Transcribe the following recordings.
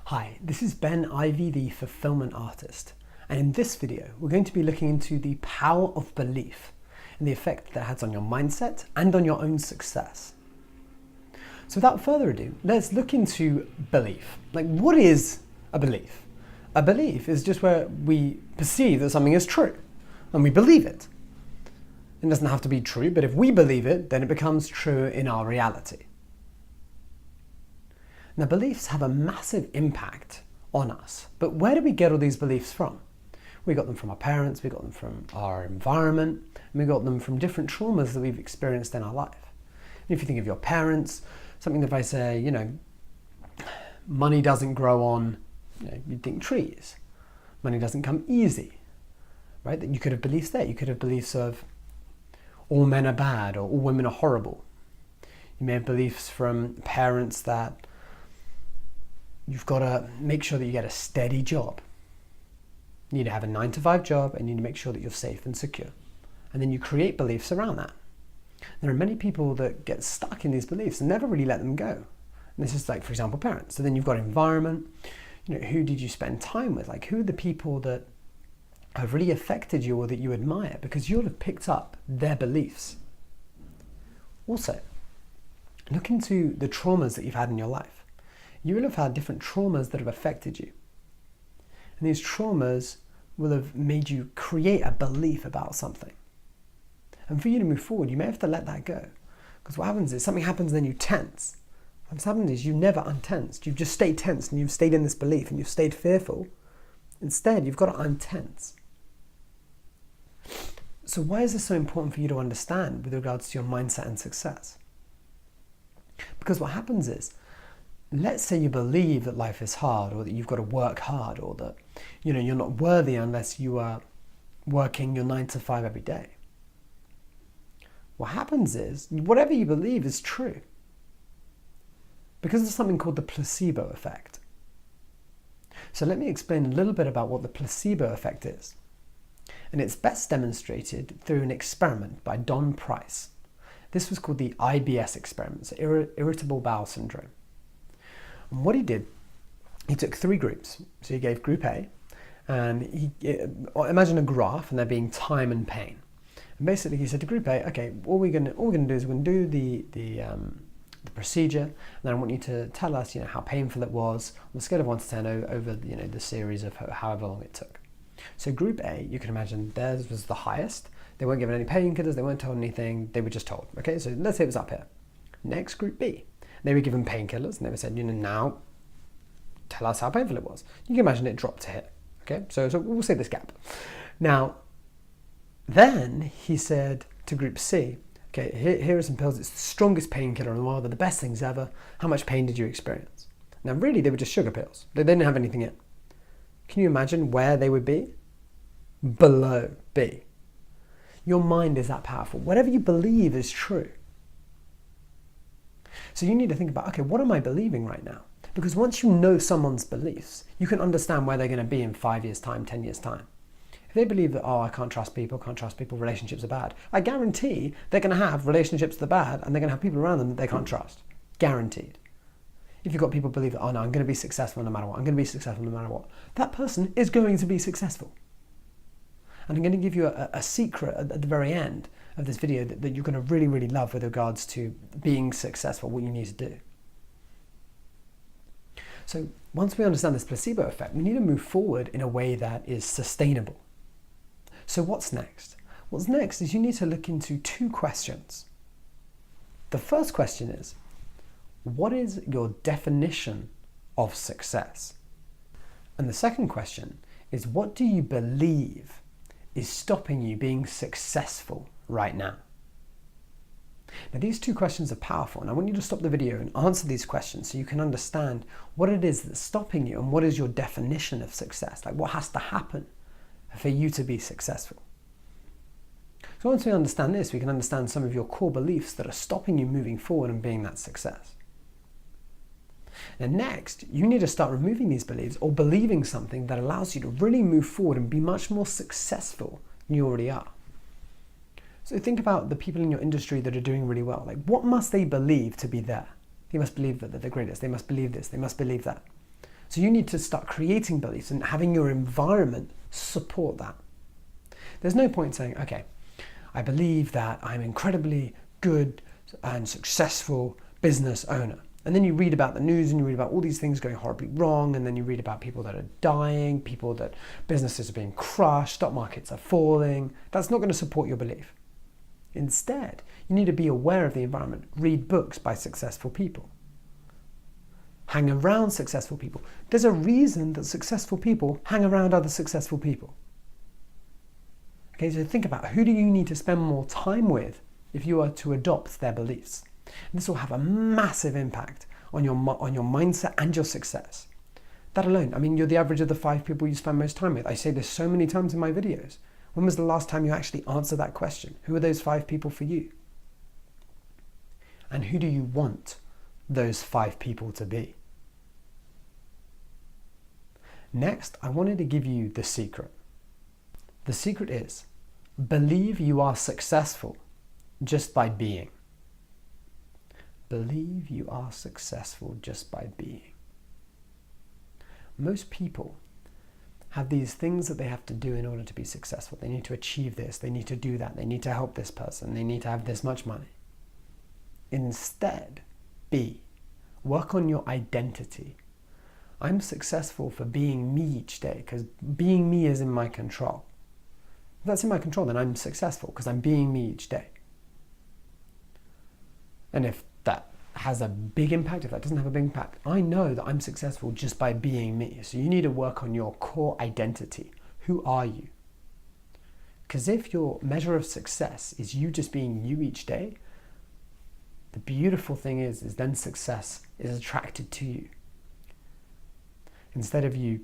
Hi, this is Ben Ivy, the Fulfillment Artist, and in this video we're going to be looking into the power of belief and the effect that it has on your mindset and on your own success. So without further ado, let's look into belief. Like, what is a belief? A belief is just where we perceive that something is true and we believe it. It doesn't have to be true, but if we believe it, then it becomes true in our reality. Now, beliefs have a massive impact on us, but where do we get all these beliefs from? We got them from our parents, we got them from our environment, and we got them from different traumas that we've experienced in our life. And if you think of your parents, something that if I say, money doesn't grow on, you'd think trees. Money doesn't come easy, right? That you could have beliefs there. You could have beliefs of all men are bad or all women are horrible. You may have beliefs from parents that you've got to make sure that you get a steady job. You need to have a 9-to-5 job and you need to make sure that you're safe and secure. And then you create beliefs around that. There are many people that get stuck in these beliefs and never really let them go. And this is like, for example, parents. So then you've got environment. Who did you spend time with? Like, who are the people that have really affected you or that you admire? Because you'll have picked up their beliefs. Also, look into the traumas that you've had in your life. You will have had different traumas that have affected you. And these traumas will have made you create a belief about something. And for you to move forward, you may have to let that go. Because what happens is something happens and then you tense. What's happened is you never untensed. You've just stayed tense and you've stayed in this belief and you've stayed fearful. Instead, you've got to untense. So why is this so important for you to understand with regards to your mindset and success? Because what happens is, let's say you believe that life is hard or that you've got to work hard or that you're not worthy unless you are working your 9-to-5 every day. What happens is whatever you believe is true because there's something called the placebo effect. So let me explain a little bit about what the placebo effect is. And it's best demonstrated through an experiment by Don Price. This was called the IBS experiment, so irritable bowel syndrome. And what he did, he took 3 groups. So he gave group A, and imagine a graph, and there being time and pain. And basically, he said to group A, okay, all we're going to do is we're going to do the procedure, and then I want you to tell us, how painful it was on a scale of 1 to 10 over the series of however long it took. So group A, you can imagine theirs was the highest. They weren't given any painkillers. They weren't told anything. They were just told. Okay, so let's say it was up here. Next, group B. They were given painkillers and they were said, now tell us how painful it was. You can imagine it dropped to here. Okay, so we'll say this gap. Now, then he said to group C, okay, here are some pills. It's the strongest painkiller in the world. They're the best things ever. How much pain did you experience? Now, really, they were just sugar pills. They didn't have anything in. Can you imagine where they would be? Below B. Your mind is that powerful. Whatever you believe is true. So you need to think about, okay, what am I believing right now? Because once you know someone's beliefs, you can understand where they're going to be in 5 years' time, 10 years' time. If they believe that, I can't trust people, relationships are bad, I guarantee they're going to have relationships that are bad and they're going to have people around them that they can't trust. Guaranteed. If you've got people who believe that, no, I'm going to be successful no matter what, I'm going to be successful no matter what, that person is going to be successful. And I'm going to give you a secret at the very end of this video that you're going to really, really love with regards to being successful, what you need to do. So once we understand this placebo effect, we need to move forward in a way that is sustainable. So what's next? What's next is you need to look into 2 questions. The first question is, what is your definition of success? And the second question is, what do you believe is stopping you being successful right now? Now, these 2 questions are powerful, and I want you to stop the video and answer these questions so you can understand what it is that's stopping you and what is your definition of success. Like, what has to happen for you to be successful? So once we understand this, we can understand some of your core beliefs that are stopping you moving forward and being that success. And next, you need to start removing these beliefs or believing something that allows you to really move forward and be much more successful than you already are. So think about the people in your industry that are doing really well. Like, what must they believe to be there? They must believe that they're the greatest. They must believe this. They must believe that. So you need to start creating beliefs and having your environment support that. There's no point saying, okay, I believe that I'm incredibly good and successful business owner. And then you read about the news and you read about all these things going horribly wrong, and then you read about people that are dying, people that businesses are being crushed, stock markets are falling. That's not going to support your belief. Instead, you need to be aware of the environment. Read books by successful people. Hang around successful people. There's a reason that successful people hang around other successful people. Okay, so think about, who do you need to spend more time with if you are to adopt their beliefs? And this will have a massive impact on your mindset and your success. That alone, I mean, you're the average of the 5 people you spend most time with. I say this so many times in my videos. When was the last time you actually answered that question? Who are those 5 people for you? And who do you want those 5 people to be? Next, I wanted to give you the secret. The secret is, believe you are successful just by being. Believe you are successful just by being. Most people have these things that they have to do in order to be successful. They need to achieve this, they need to do that, they need to help this person, they need to have this much money. Instead, be. Work on your identity. I'm successful for being me each day, because being me is in my control. If that's in my control, then I'm successful because I'm being me each day. And if that has a big impact, if that doesn't have a big impact, I know that I'm successful just by being me. So you need to work on your core identity. Who are you? Because if your measure of success is you just being you each day, the beautiful thing is then success is attracted to you. Instead of you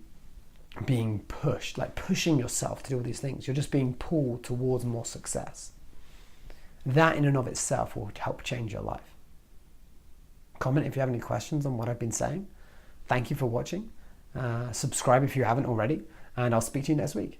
being pushed, like pushing yourself to do all these things, you're just being pulled towards more success. That in and of itself will help change your life. Comment if you have any questions on what I've been saying. Thank you for watching. Subscribe if you haven't already, and I'll speak to you next week.